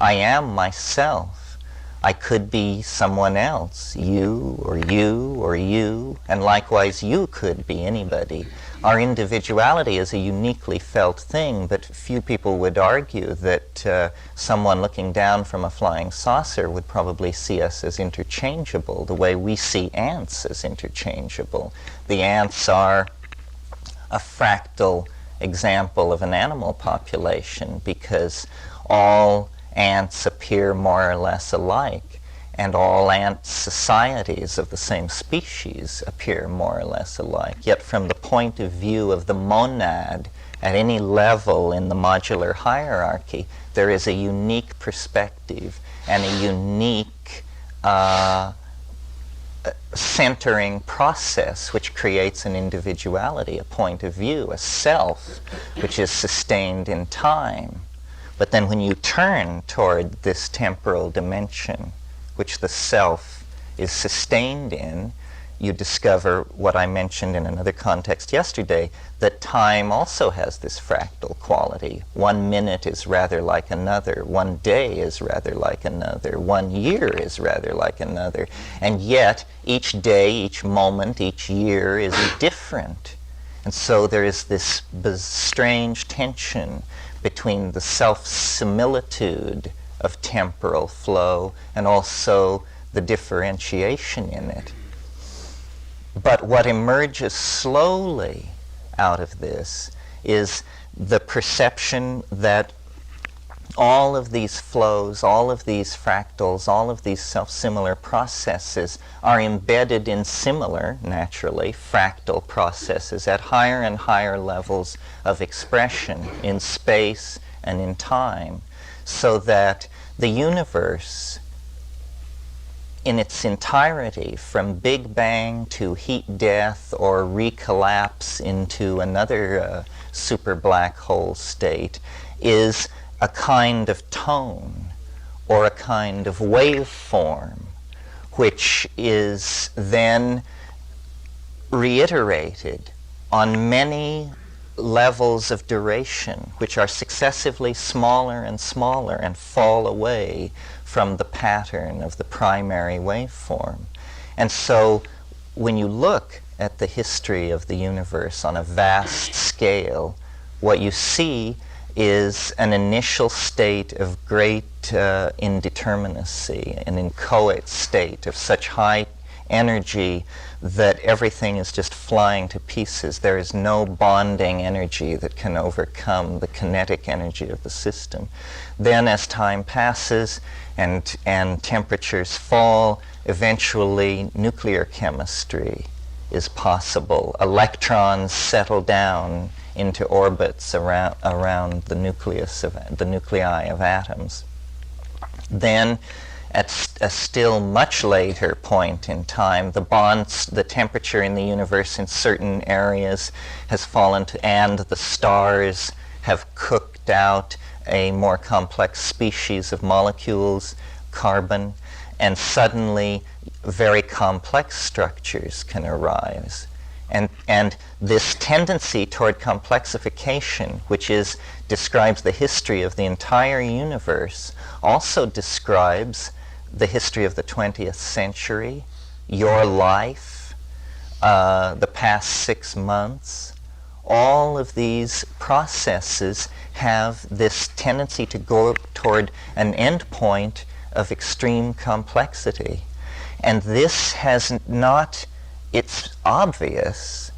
I am myself. I could be someone else, you or you or you, and likewise you could be anybody. Our individuality is a uniquely felt thing, but few people would argue that someone looking down from a flying saucer would probably see us as interchangeable, the way we see ants as interchangeable. The ants are a fractal example of an animal population because all ants appear more or less alike, and all ant societies of the same species appear more or less alike. Yet from the point of view of the monad, at any level in the modular hierarchy, there is a unique perspective and a unique centering process which creates an individuality, a point of view, a self, which is sustained in time. But then when you turn toward this temporal dimension, which the self is sustained in, you discover what I mentioned in another context yesterday, that time also has this fractal quality. 1 minute is rather like another, 1 day is rather like another, 1 year is rather like another, and yet each day, each moment, each year is different. And so there is this strange tension between the self-similitude of temporal flow and also the differentiation in it. But what emerges slowly out of this is the perception that all of these flows, all of these fractals, all of these self-similar processes are embedded in similar, naturally, fractal processes at higher and higher levels of expression in space and in time, so that the universe in its entirety, from Big Bang to heat death or recollapse into another super black hole state, is a kind of tone or a kind of waveform, which is then reiterated on many levels of duration, which are successively smaller and smaller and fall away from the pattern of the primary waveform. And so when you look at the history of the universe on a vast scale, what you see is an initial state of great indeterminacy, an inchoate state of such high energy that everything is just flying to pieces. There is no bonding energy that can overcome the kinetic energy of the system. Then as time passes and temperatures fall, eventually nuclear chemistry is possible. Electrons settle down into orbits around the nucleus of the nuclei of atoms. Then at a still much later point in time, the temperature in the universe in certain areas has fallen to, and the stars have cooked out a more complex species of molecules, carbon, and suddenly very complex structures can arise. And this tendency toward complexification, which describes the history of the entire universe, also describes the history of the 20th century, your life, the past 6 months. All of these processes have this tendency to go toward an end point of extreme complexity. And this has not, it's obvious,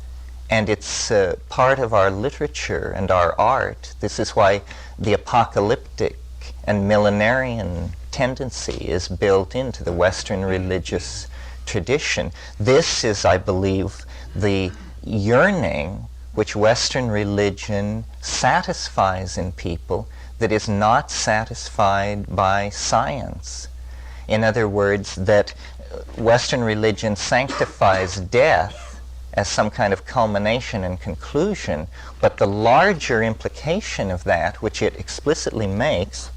and it's part of our literature and our art. This is why the apocalyptic and millenarian tendency is built into the Western religious tradition. This is, I believe, the yearning which Western religion satisfies in people that is not satisfied by science. In other words, that Western religion sanctifies death as some kind of culmination and conclusion, but the larger implication of that, which it explicitly makes,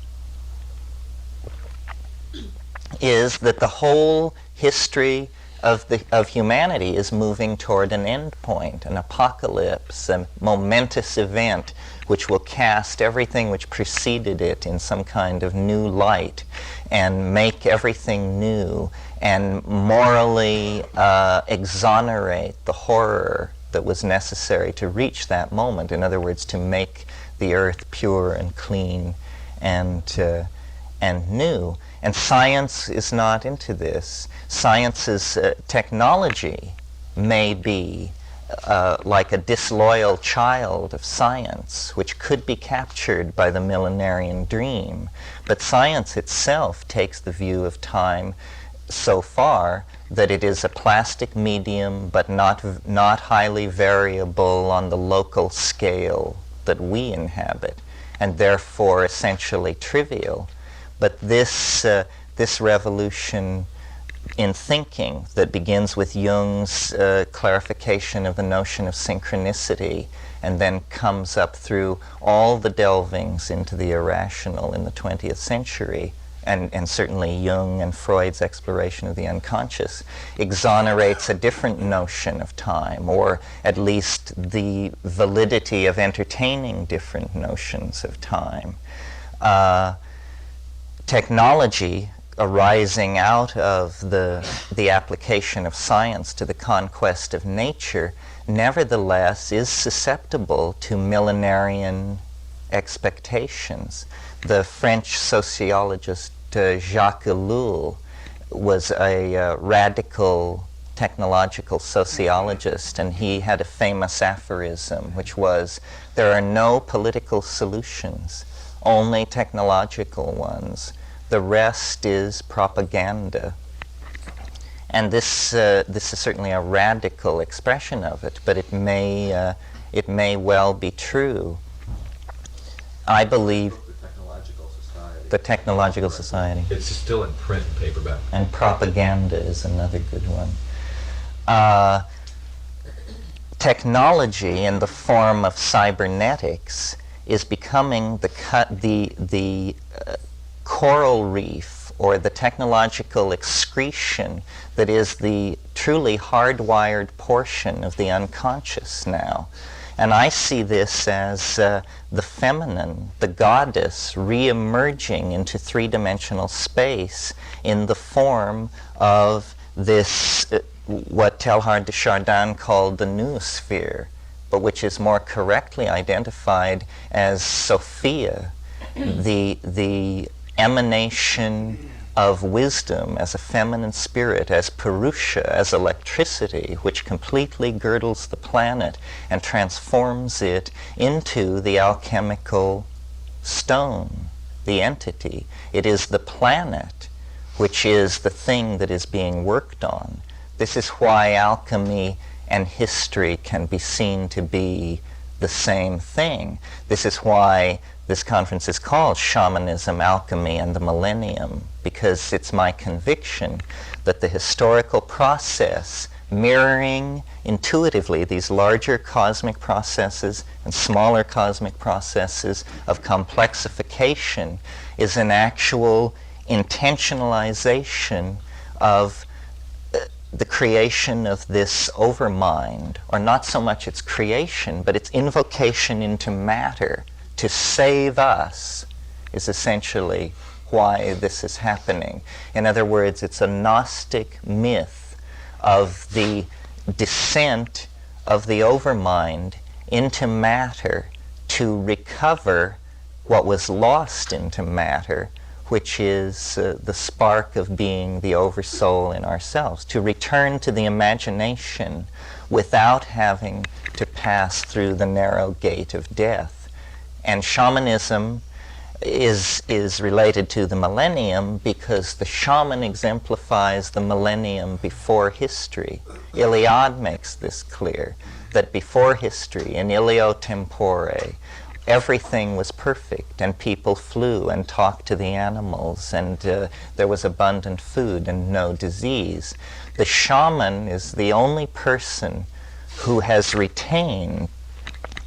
is that the whole history of humanity is moving toward an end point, an apocalypse, a momentous event which will cast everything which preceded it in some kind of new light and make everything new and morally exonerate the horror that was necessary to reach that moment. In other words, to make the earth pure and clean and new. And science is not into this. Science's technology may be like a disloyal child of science, which could be captured by the millenarian dream. But science itself takes the view of time so far that it is a plastic medium, but not highly variable on the local scale that we inhabit, and therefore essentially trivial. But this revolution in thinking that begins with Jung's clarification of the notion of synchronicity and then comes up through all the delvings into the irrational in the 20th century, and certainly Jung and Freud's exploration of the unconscious, exonerates a different notion of time, or at least the validity of entertaining different notions of time. Technology arising out of the application of science to the conquest of nature nevertheless is susceptible to millenarian expectations. The French sociologist Jacques Ellul was a radical technological sociologist, and he had a famous aphorism, which was, "There are no political solutions, only technological ones. The rest is propaganda." And this is certainly a radical expression of it, but it may well be true. I believe the Technological Society. It's still in print and paperback. And propaganda is another good one. Technology in the form of cybernetics is becoming the coral reef, or the technological excretion that is the truly hardwired portion of the unconscious now. And I see this as the feminine, the goddess, re-emerging into three-dimensional space in the form of this, what Teilhard de Chardin called the noosphere, but which is more correctly identified as Sophia, the emanation of wisdom as a feminine spirit, as Purusha, as electricity, which completely girdles the planet and transforms it into the alchemical stone, the entity. It is the planet which is the thing that is being worked on. This is why alchemy and history can be seen to be the same thing. This is why this conference is called Shamanism, Alchemy, and the Millennium, because it's my conviction that the historical process, mirroring intuitively these larger cosmic processes and smaller cosmic processes of complexification, is an actual intentionalization of the creation of this overmind, or not so much its creation, but its invocation into matter to save us, is essentially why this is happening. In other words, it's a Gnostic myth of the descent of the overmind into matter to recover what was lost into matter, which is the spark of being the oversoul in ourselves, to return to the imagination without having to pass through the narrow gate of death. And shamanism is related to the millennium because the shaman exemplifies the millennium before history. Iliad makes this clear, that before history, in ilio tempore, everything was perfect, and people flew and talked to the animals, and there was abundant food and no disease. The shaman is the only person who has retained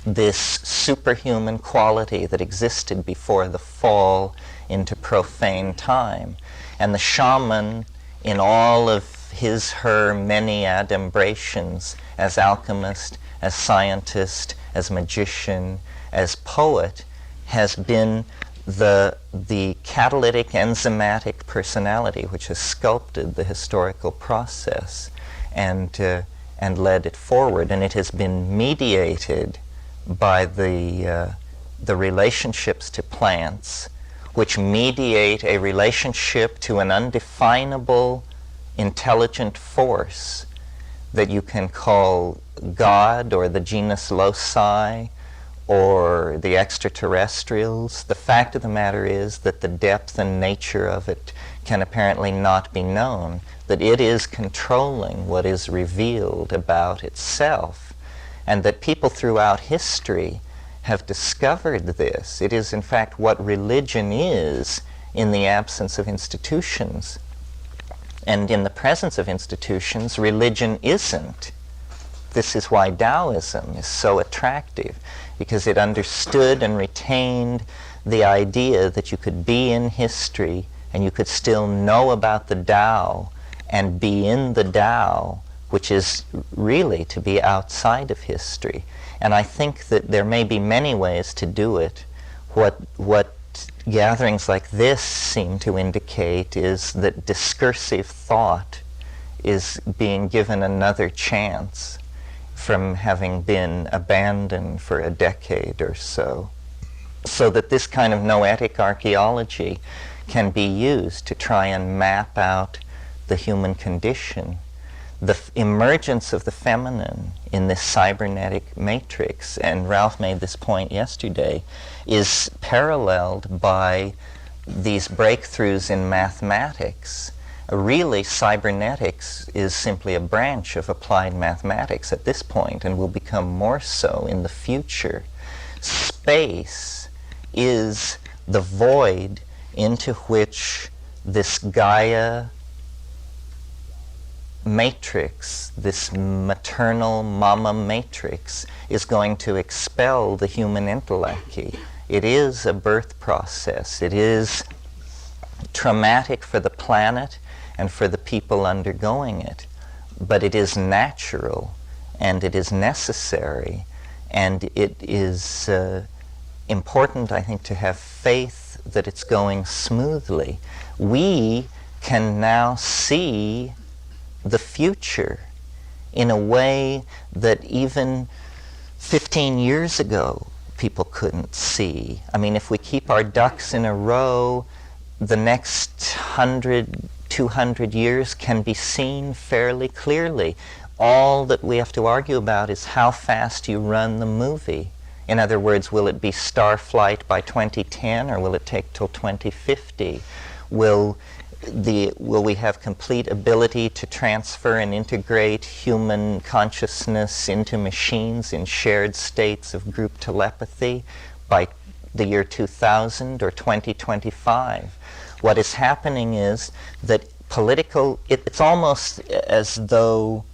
this superhuman quality that existed before the fall into profane time. And the shaman, in all of his, her many adumbrations as alchemist, as scientist, as magician, as poet, has been the catalytic enzymatic personality which has sculpted the historical process and led it forward. And it has been mediated by the relationships to plants, which mediate a relationship to an undefinable intelligent force that you can call God or the genus loci or the extraterrestrials. The fact of the matter is that the depth and nature of it can apparently not be known, that it is controlling what is revealed about itself, and that people throughout history have discovered this. It is in fact what religion is in the absence of institutions. And in the presence of institutions, religion isn't. This is why Taoism is so attractive, because it understood and retained the idea that you could be in history and you could still know about the Tao and be in the Tao, which is really to be outside of history. And I think that there may be many ways to do it. What gatherings like this seem to indicate is that discursive thought is being given another chance from having been abandoned for a decade or so. So that this kind of noetic archaeology can be used to try and map out the human condition. The emergence of the feminine in this cybernetic matrix, and Ralph made this point yesterday, is paralleled by these breakthroughs in mathematics. Really, cybernetics is simply a branch of applied mathematics at this point, and will become more so in the future. Space is the void into which this Gaia matrix, this maternal mama matrix, is going to expel the human intellect. It is a birth process. It is traumatic for the planet and for the people undergoing it, but it is natural and it is necessary, and it is important, I think, to have faith that it's going smoothly. We can now see the future in a way that even 15 years ago people couldn't see. I mean, if we keep our ducks in a row, the next 100, 200 years can be seen fairly clearly. All that we have to argue about is how fast you run the movie. In other words, will it be Starflight by 2010, or will it take till 2050? Will we have complete ability to transfer and integrate human consciousness into machines in shared states of group telepathy by the year 2000 or 2025? What is happening is that it's almost as though,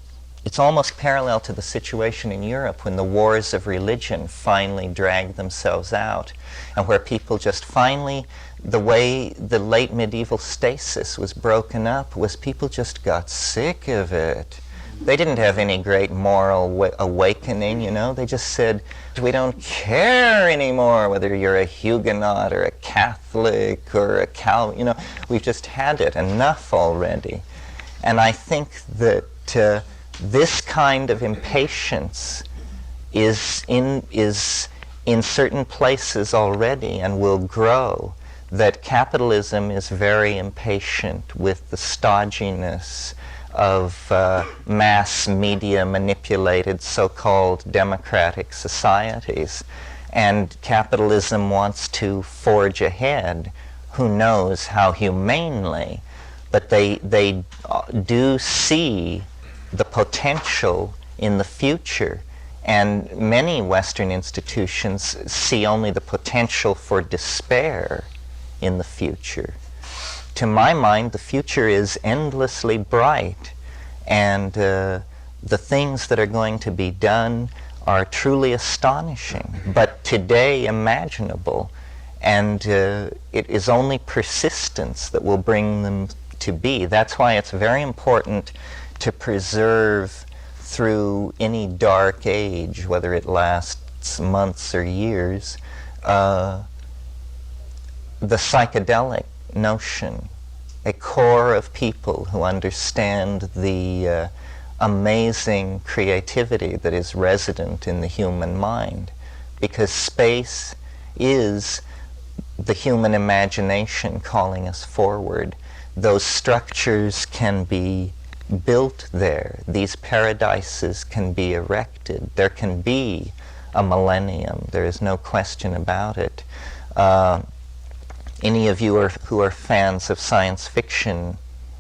it's almost parallel to the situation in Europe when the wars of religion finally dragged themselves out, and where people just finally, the way the late medieval stasis was broken up was people just got sick of it. They didn't have any great moral awakening, you know. They just said, we don't care anymore whether you're a Huguenot or a Catholic or a Calvin, you know. We've just had it, enough already. And I think that this kind of impatience is in certain places already and will grow. That capitalism is very impatient with the stodginess of mass media manipulated so-called democratic societies, and capitalism wants to forge ahead, who knows how humanely, but they do see the potential in the future, and many Western institutions see only the potential for despair in the future. To my mind, the future is endlessly bright, and the things that are going to be done are truly astonishing, but today imaginable, and it is only persistence that will bring them to be. That's why it's very important to preserve through any dark age, whether it lasts months or years, the psychedelic notion, a core of people who understand the amazing creativity that is resident in the human mind, because space is the human imagination calling us forward. Those structures can be built there. These paradises can be erected. There can be a millennium. There is no question about it. Any of you who are fans of science fiction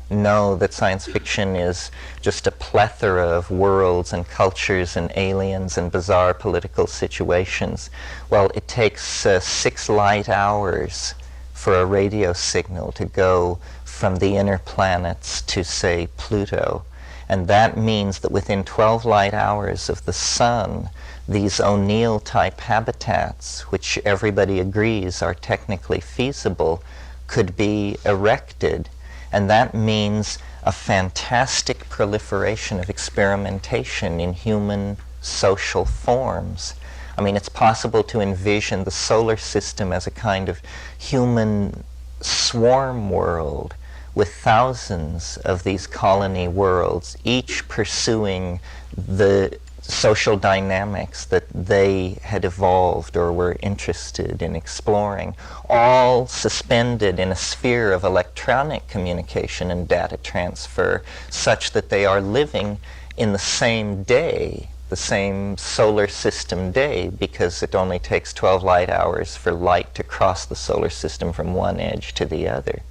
know that science fiction is just a plethora of worlds and cultures and aliens and bizarre political situations. Well, it takes 6 light hours for a radio signal to go from the inner planets to, say, Pluto. And that means that within 12 light hours of the sun, these O'Neill-type habitats, which everybody agrees are technically feasible, could be erected. And that means a fantastic proliferation of experimentation in human social forms. I mean, it's possible to envision the solar system as a kind of human swarm world with thousands of these colony worlds, each pursuing the social dynamics that they had evolved or were interested in exploring, all suspended in a sphere of electronic communication and data transfer, such that they are living in the same day, the same solar system day, because it only takes 12 light hours for light to cross the solar system from one edge to the other.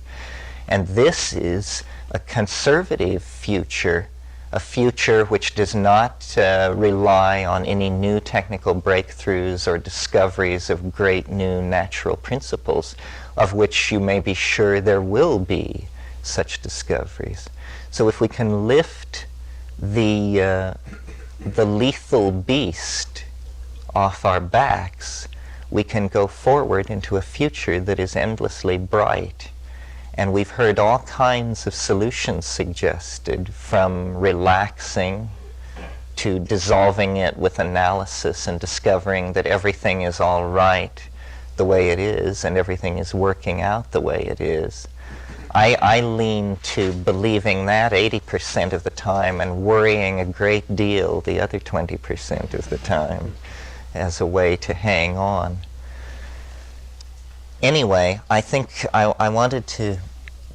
And this is a conservative future, a future which does not rely on any new technical breakthroughs or discoveries of great new natural principles, of which you may be sure there will be such discoveries. So if we can lift the lethal beast off our backs, we can go forward into a future that is endlessly bright. And we've heard all kinds of solutions suggested, from relaxing to dissolving it with analysis and discovering that everything is all right the way it is and everything is working out the way it is. I lean to believing that 80% of the time and worrying a great deal the other 20% of the time as a way to hang on. Anyway, I think I wanted to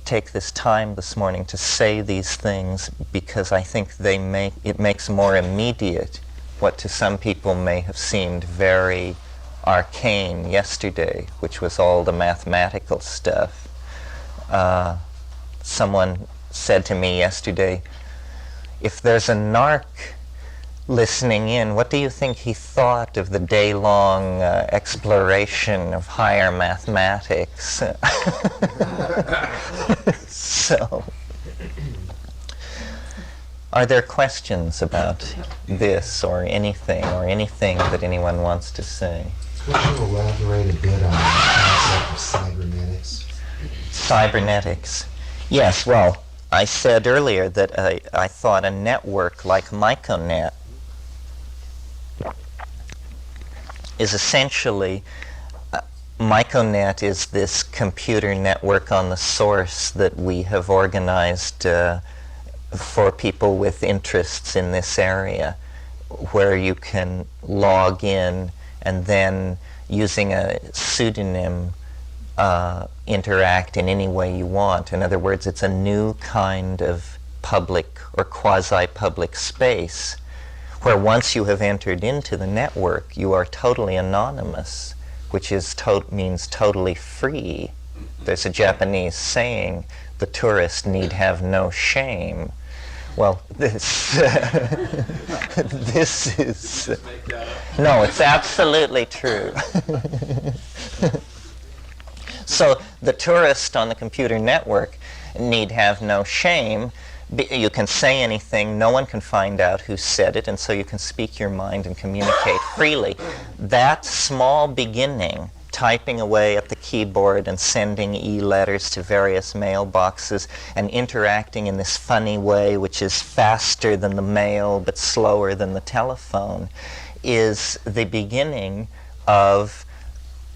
take this time this morning to say these things because I think it makes more immediate what to some people may have seemed very arcane yesterday, which was all the mathematical stuff. Someone said to me yesterday, if there's a narc listening in, what do you think he thought of the day-long exploration of higher mathematics? So, are there questions about this or anything that anyone wants to say? Could you elaborate a bit on the concept of cybernetics? Cybernetics. Yes, well, I said earlier that I thought a network like MycoNet is essentially, MycoNet is this computer network on the source that we have organized for people with interests in this area, where you can log in and then, using a pseudonym, interact in any way you want. In other words, it's a new kind of public or quasi-public space where once you have entered into the network, you are totally anonymous, which means totally free. There's a Japanese saying, the tourist need have no shame. Well, this is... No, it's absolutely true. So the tourist on the computer network need have no shame. You can say anything, no one can find out who said it, and so you can speak your mind and communicate freely. That small beginning typing away at the keyboard and sending e-letters to various mailboxes and interacting in this funny way, which is faster than the mail but slower than the telephone, is the beginning of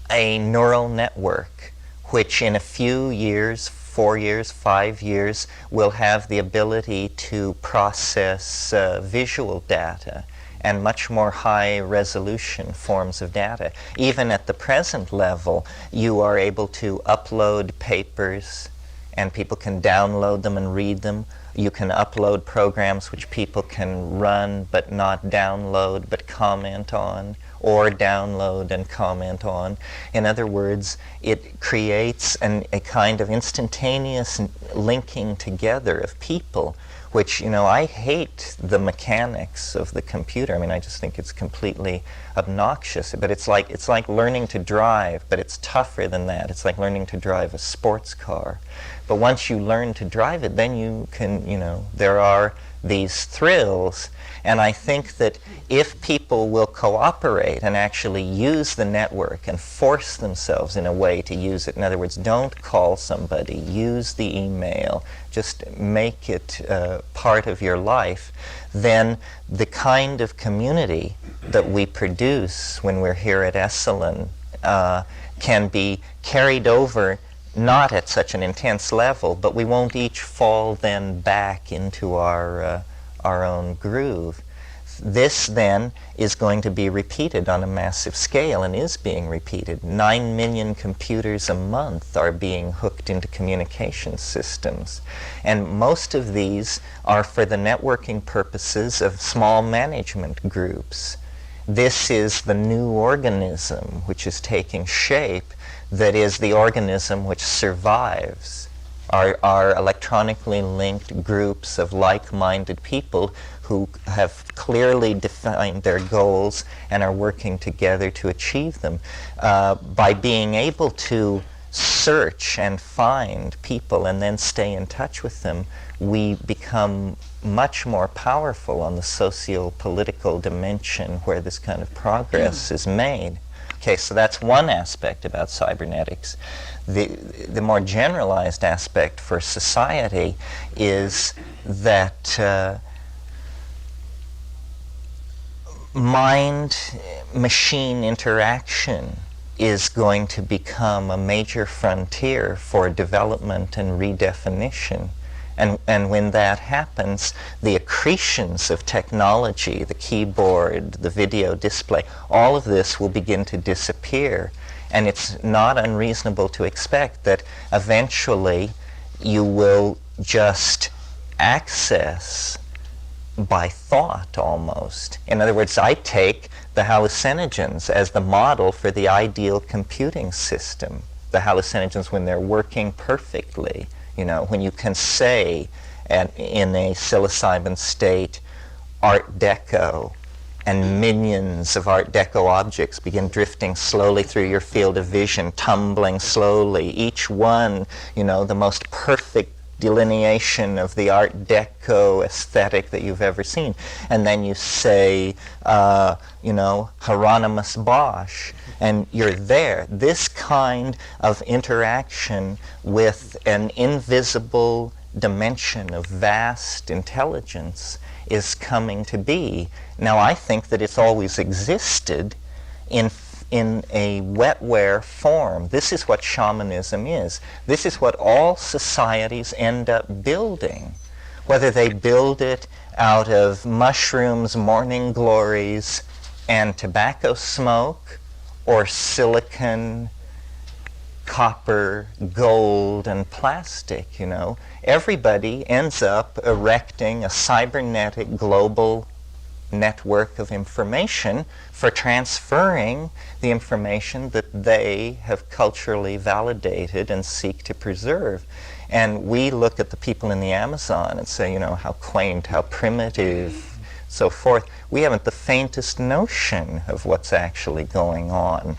a neural network which in a few years, 4 years, 5 years, will have the ability to process visual data and much more high-resolution forms of data. Even at the present level, you are able to upload papers, and people can download them and read them. You can upload programs which people can run but not download but comment on, or download and comment on. In other words, it creates a kind of instantaneous linking together of people, which, I hate the mechanics of the computer. I mean, I just think it's completely obnoxious. But it's like learning to drive, but it's tougher than that. It's like learning to drive a sports car. But once you learn to drive it, then you can, there are these thrills. And I think that if people will cooperate and actually use the network and force themselves in a way to use it, in other words, don't call somebody, use the email, just make it part of your life, then the kind of community that we produce when we're here at Esalen can be carried over, not at such an intense level, but we won't each fall then back into our own groove. This then is going to be repeated on a massive scale and is being repeated. 9 million computers a month are being hooked into communication systems. And most of these are for the networking purposes of small management groups. This is the new organism which is taking shape, that is the organism which survives. Are electronically linked groups of like-minded people who have clearly defined their goals and are working together to achieve them. By being able to search and find people and then stay in touch with them, we become much more powerful on the socio-political dimension where this kind of progress is made. Okay, so that's one aspect about cybernetics. The more generalized aspect for society is that mind-machine interaction is going to become a major frontier for development and redefinition. And when that happens, the accretions of technology, the keyboard, the video display, all of this will begin to disappear. And it's not unreasonable to expect that eventually you will just access by thought almost. In other words, I take the hallucinogens as the model for the ideal computing system. The hallucinogens when they're working perfectly. When you can say in a psilocybin state, Art Deco, and millions of Art Deco objects begin drifting slowly through your field of vision, tumbling slowly, each one, the most perfect delineation of the Art Deco aesthetic that you've ever seen. And then you say, Hieronymus Bosch, and you're there. This kind of interaction with an invisible dimension of vast intelligence is coming to be. Now, I think that it's always existed in a wetware form. This is what shamanism is. This is what all societies end up building. Whether they build it out of mushrooms, morning glories, and tobacco smoke, or silicon, copper, gold, and plastic, Everybody ends up erecting a cybernetic global network of information for transferring the information that they have culturally validated and seek to preserve. And we look at the people in the Amazon and say, how quaint, how primitive, so forth. We haven't the faintest notion of what's actually going on,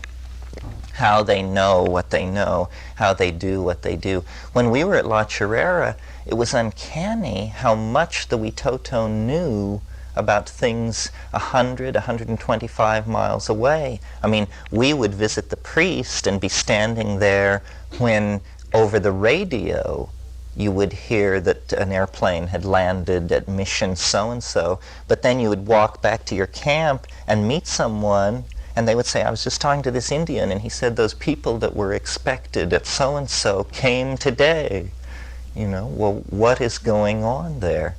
how they know what they know, how they do what they do. When we were at La Chirera, it was uncanny how much the Witoto knew about things 100, 125 miles away. I mean, we would visit the priest and be standing there when over the radio you would hear that an airplane had landed at mission so-and-so, but then you would walk back to your camp and meet someone, and they would say, I was just talking to this Indian, and he said those people that were expected at so-and-so came today. You know, well, what is going on there?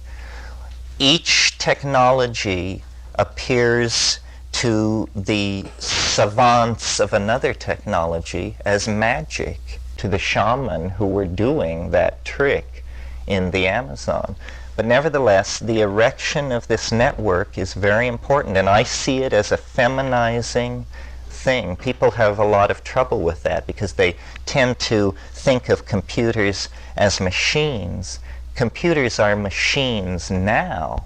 Each technology appears to the savants of another technology as magic, to the shaman who were doing that trick in the Amazon. But nevertheless, the erection of this network is very important, and I see it as a feminizing thing. People have a lot of trouble with that because they tend to think of computers as machines. Computers are machines now,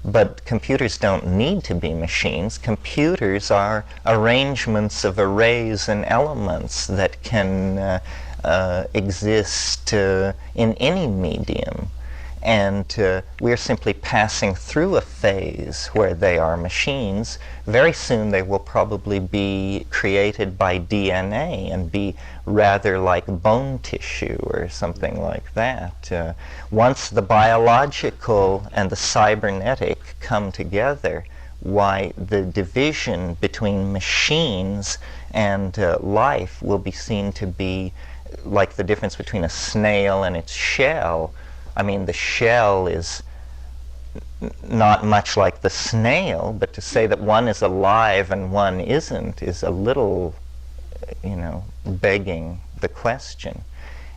but computers don't need to be machines. Computers are arrangements of arrays and elements that can exist in any medium. And we're simply passing through a phase where they are machines. Very soon they will probably be created by DNA and be rather like bone tissue or something like that. Once the biological and the cybernetic come together, why the division between machines and life will be seen to be like the difference between a snail and its shell. I mean, the shell is not much like the snail, but to say that one is alive and one isn't is a little, you know, begging the question.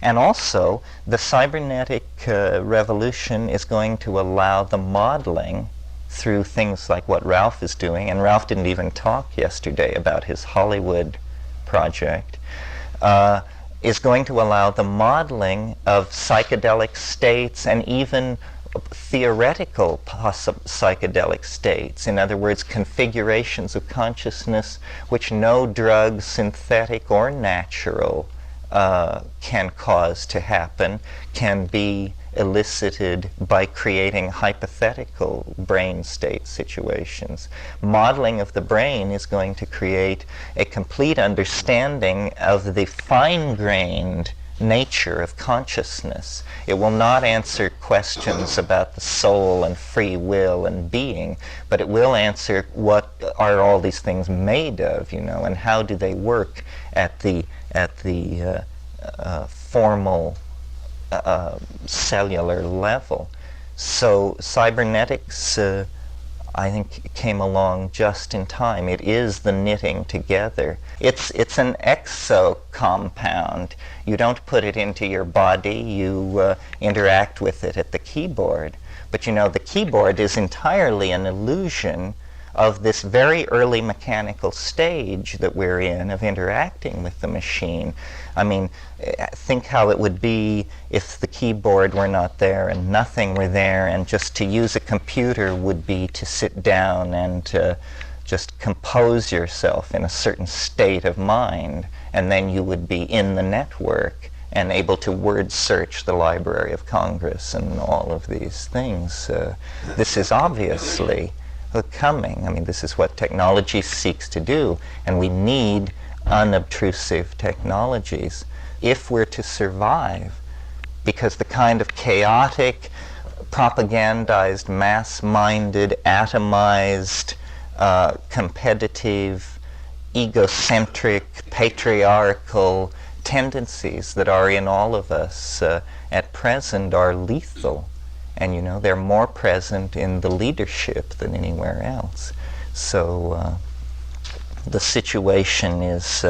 And also, the cybernetic revolution is going to allow the modeling through things like what Ralph is doing, and Ralph didn't even talk yesterday about his Hollywood project, is going to allow the modeling of psychedelic states and even theoretical psychedelic states. In other words, configurations of consciousness which no drug, synthetic or natural, can cause to happen, can be elicited by creating hypothetical brain state situations. Modeling of the brain is going to create a complete understanding of the fine-grained nature of consciousness. It will not answer questions about the soul and free will and being, but it will answer what are all these things made of, you know, and how do they work at the formal cellular level. So cybernetics, I think, came along just in time. It is the knitting together. It's an exo compound. You don't put it into your body, you interact with it at the keyboard. But you know, the keyboard is entirely an illusion of this very early mechanical stage that we're in of interacting with the machine. I mean, think how it would be if the keyboard were not there and nothing were there, and just to use a computer would be to sit down and to just compose yourself in a certain state of mind, and then you would be in the network and able to word search the Library of Congress and all of these things. This is obviously coming. I mean, this is what technology seeks to do, and we need unobtrusive technologies if we're to survive, because the kind of chaotic, propagandized, mass-minded, atomized, competitive, egocentric, patriarchal tendencies that are in all of us at present are lethal. And you know, they're more present in the leadership than anywhere else. So the situation is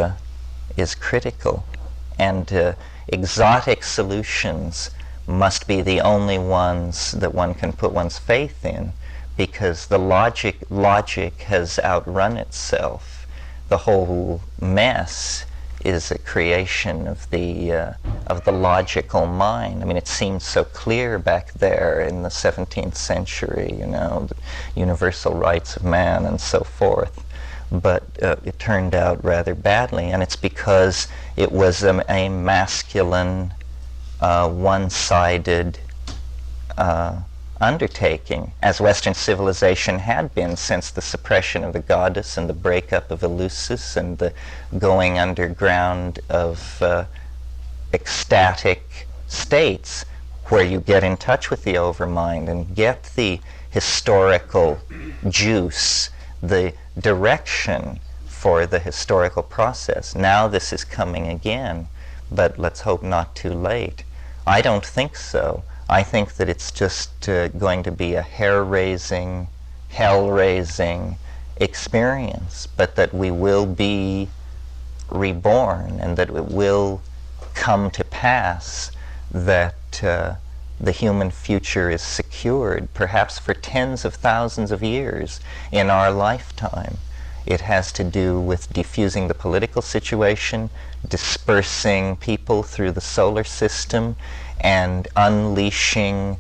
critical, and exotic solutions must be the only ones that one can put one's faith in, because the logic has outrun itself. The whole mess is a creation of the logical mind. I mean, it seemed so clear back there in the 17th century, you know, the universal rights of man and so forth. But it turned out rather badly, and it's because it was a masculine, one-sided undertaking, as Western civilization had been since the suppression of the goddess and the breakup of Eleusis and the going underground of ecstatic states, where you get in touch with the overmind and get the historical juice, the direction for the historical process. Now this is coming again, but let's hope not too late. I don't think so. I think that it's just going to be a hair-raising, hell-raising experience, but that we will be reborn and that it will come to pass that the human future is secured, perhaps for tens of thousands of years in our lifetime. It has to do with diffusing the political situation, dispersing people through the solar system, and unleashing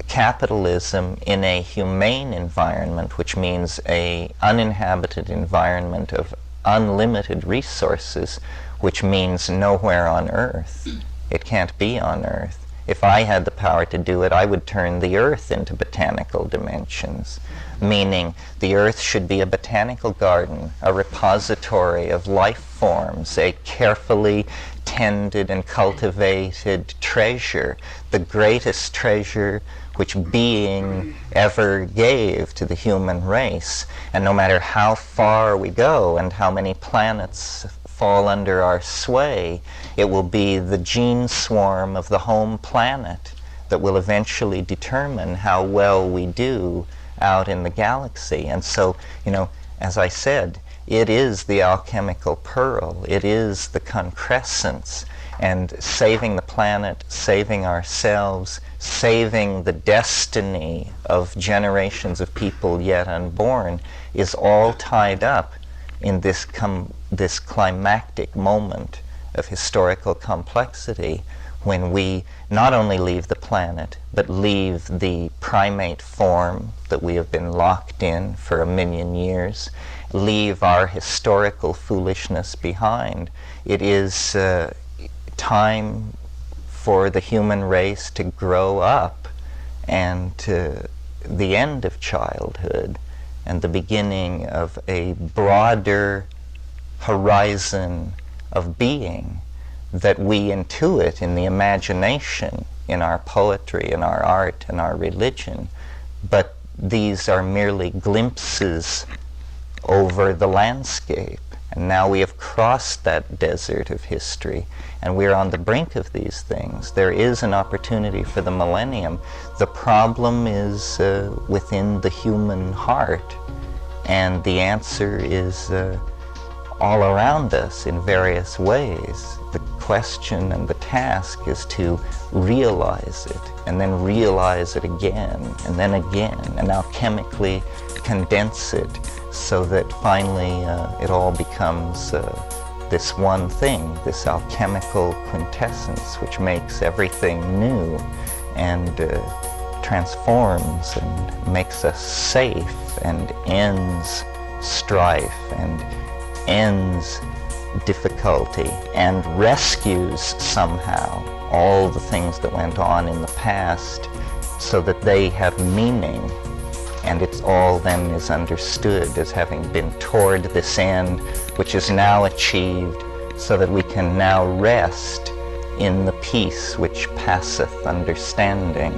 capitalism in a humane environment, which means an uninhabited environment of unlimited resources, which means nowhere on Earth. It can't be on Earth. If I had the power to do it, I would turn the Earth into botanical dimensions, meaning the Earth should be a botanical garden, a repository of life forms, a carefully tended and cultivated treasure, the greatest treasure which being ever gave to the human race. And no matter how far we go and how many planets fall under our sway, it will be the gene swarm of the home planet that will eventually determine how well we do out in the galaxy. And so, as I said, it is the alchemical pearl, it is the concrescence, and saving the planet, saving ourselves, saving the destiny of generations of people yet unborn is all tied up in this climactic moment of historical complexity, when we not only leave the planet, but leave the primate form that we have been locked in for 1,000,000 years, leave our historical foolishness behind. It is time for the human race to grow up, and the end of childhood and the beginning of a broader horizon of being that we intuit in the imagination, in our poetry, in our art, in our religion. But these are merely glimpses over the landscape. And now we have crossed that desert of history, and we're on the brink of these things. There is an opportunity for the millennium. The problem is within the human heart, and the answer is all around us in various ways. The question and the task is to realize it, and then realize it again, and then again, and alchemically condense it so that finally it all becomes this one thing, this alchemical quintessence, which makes everything new and transforms and makes us safe and ends strife and ends difficulty and rescues somehow all the things that went on in the past so that they have meaning, and it's all then is understood as having been toward this end, which is now achieved, so that we can now rest in the peace which passeth understanding.